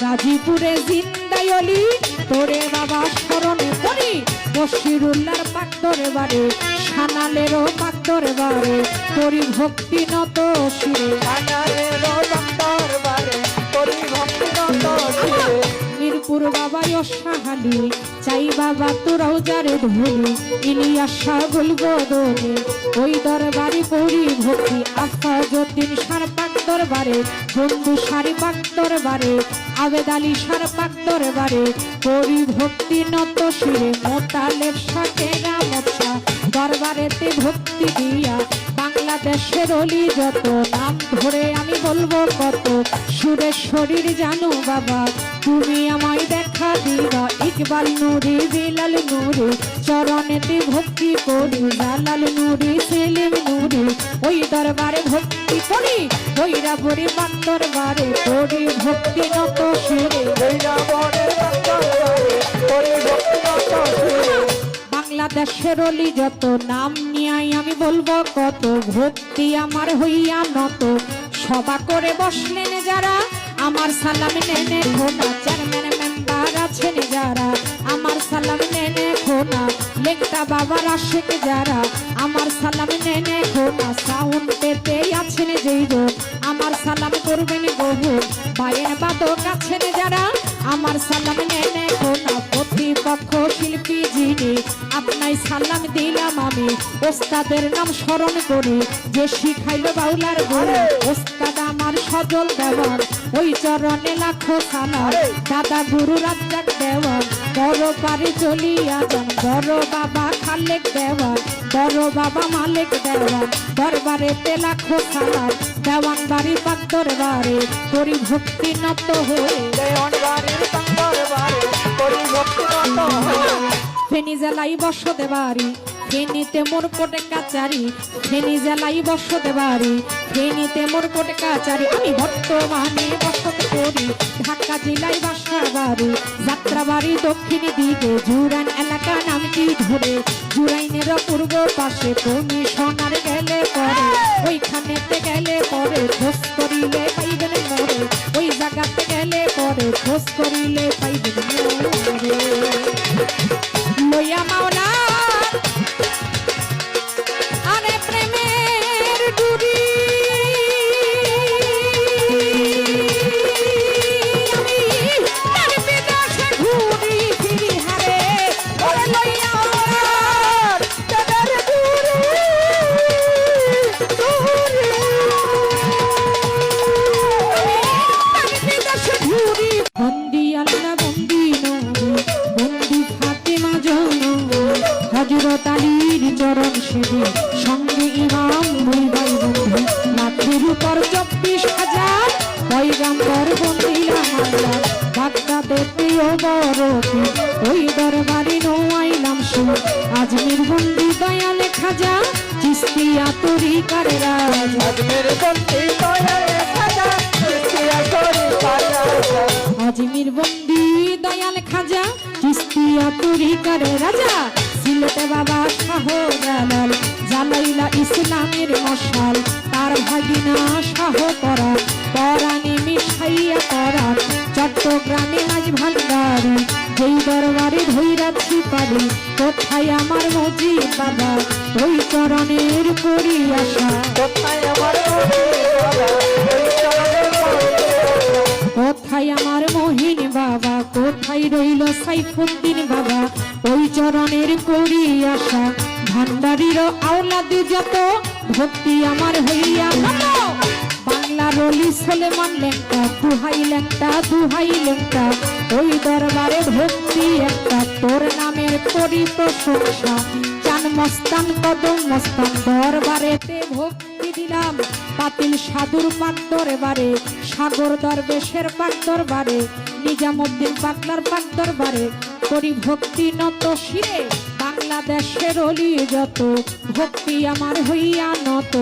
গাজীপুরে জিন্দায়লি তোরে বাবা স্মরণে করি বশিরুল্লাহর পাক দরবারে সানালেরও পাক দরবারে করি ভক্তি নত শিরে সানালেরও পাক দরবারে করি ভক্তি নত শিরে মিরপুর বাবা অসাহালি চাই বাবা তোরাও যারে ধরি ইলিয়াস শাহুল বদলে ওই দরবারে পড়ি ভক্তি আস্থা যতীন সার পাক দরবারে বন্ধু সারি পাক দরবারে আবেদ আলী সার পাক দরবারে পড়ি ভক্তি নত শিরে মোতালেব সাথে গামছা দরবারেতে ভক্তি দিয়া বাংলাদেশের অলি যত নাম ধরে আমি বলবো কত সুরেশ্বরীর জানো বাবা তুমি আমায় দেখা দিবা ইকবাল নুরি বিলাল নুরি চরণেতে ভক্তি করি জালাল নুরি সেলিম নুরি ওই দরবারে ভক্তি করি বৈরাবরী পাক দরবারে করি ভক্তি নত শিরে বৈরাবরের পাক দরবারে করি ভক্তি নত শিরে বাংলাদেশের অলি যত নাম নিয়ে আমি বলবো কত ভক্তি আমার হইয়া নত সভা করে বসলেন যারা আমার সালাম নেনে খোনা চেয়ারম্যান মেম্বার আছেন যারা আমার সালাম নেনে খোনা লেকটা বাবার আশেক যারা আমার সালাম নেনে খোনা সাউন্ড পেতে আছেন যেইজন আমার সালাম করবেন বহু বায়ের বাদক আছেন যারা আমার সালাম নেনে খোনা প্রতিপক্ষ শিল্পী যিনি আপনাই সালাম দিলাম আমি ওস্তাদের নাম স্মরণ করি যে শিখাইল বাউলার গুরু ওস্তাদ আমার সজল দেওয়ান ওই চরণে লাখো সালাম দাদা গুরু রাজ্জাক দেওয়ান বড় পারে চলিয়া যান বড় বাবা খালেক দেওয়ান বড় বাবা মালিক দেওয়ান দরবারেতে লাখো সালাম দেওয়ান বাড়ি পাক দরবারে করি ভক্তি নত হয়ে দেওয়ান বাড়ির পাক দরবারে করি ভক্তি নত হয়ে ফেনী জেলায় বসতে বাড়ি ফেনীতে মোর কোটে কাচারি ফেনী জেলায় বসতে বাড়ি ফেনীতে মোর কোটে কাচারি আমি বর্তমানে বসত করি ঢাকা জেলায় বাসা বাড়ি যাত্রা বাড়ি দক্ষিণ দিকে জুরাইন এলাকা নামটি ধরে জুরাইনের পূর্ব পাশে তুমি সোনার গেলে পরে ওইখানেতে গেলে পরে খোঁজ করিলে পাইবেন মরে ওই জায়গাতে গেলে পরে খোঁজ করিলে পাইবেন মরে লইয়া মাওলা আরে প্রেমের ডুরি আমি তার বিদেশে ঘুরি ফিরি হারে ওরে লইয়া মাওলা প্রেমের ডুরি ডুরি তার বিদেশে ঘুরি বন্দি আল্লাহ বন্দি নবী বন্দি ফাতেমা জননী হযরত আলীর চরণ সেবী সঙ্গে ইমাম দুই ভাই বন্ধু লাখের উপর 24,000 পয়গাম্বর বন্দিলাম আল্লাহ বাগদাদেতে অবরতি ওই দরবারে নোয়াইলাম সুর আজমির বন্দি দয়াল খাজা চিস্তিয়া তরিকার রাজ আজমের বন্দি দয়াল খাজা চিস্তিয়া তরিকার রাজা আজমির বন্দি দয়াল খাজা চিস্তিয়া তরিকার রাজা সিলেটে বাবা শাহ জালাল জালাইলা ইসলামের মশাল তার ভাগিনা শাহ করা পরাণে মিশাইয়া করা চট্টগ্রামে আজ ভান্ডারি যেই দরবারে ধৈরাছি পারি কোথায় আমার মজিদ বাবা ওই চরণের করি আশা কোথায় আমার কোথায় আমার মহিন বাবা কোথায় রইল সাইফুদ্দিন বাবা ওই চরণের করি আশা ভান্ডারির আওলাদি যত ভক্তি আমার হইয়া বাংলার অলি সলেমান লেঙ্কা দুহাই লেঙ্কা ওই দরবারে ভক্তি একটা তোর নামের করি প্রশংসা চান মস্তান কদম মস্তান দরবারেতে ভক্তি দিলাম পাতিল সাধুর পাক দরবারে সাগর দরবেশের পাক দরবারে নিজামুদ্দিন পাগলার পাক দরবারে করি ভক্তি নত শিরে বাংলাদেশের অলি যত ভক্তি আমার হইয়া নত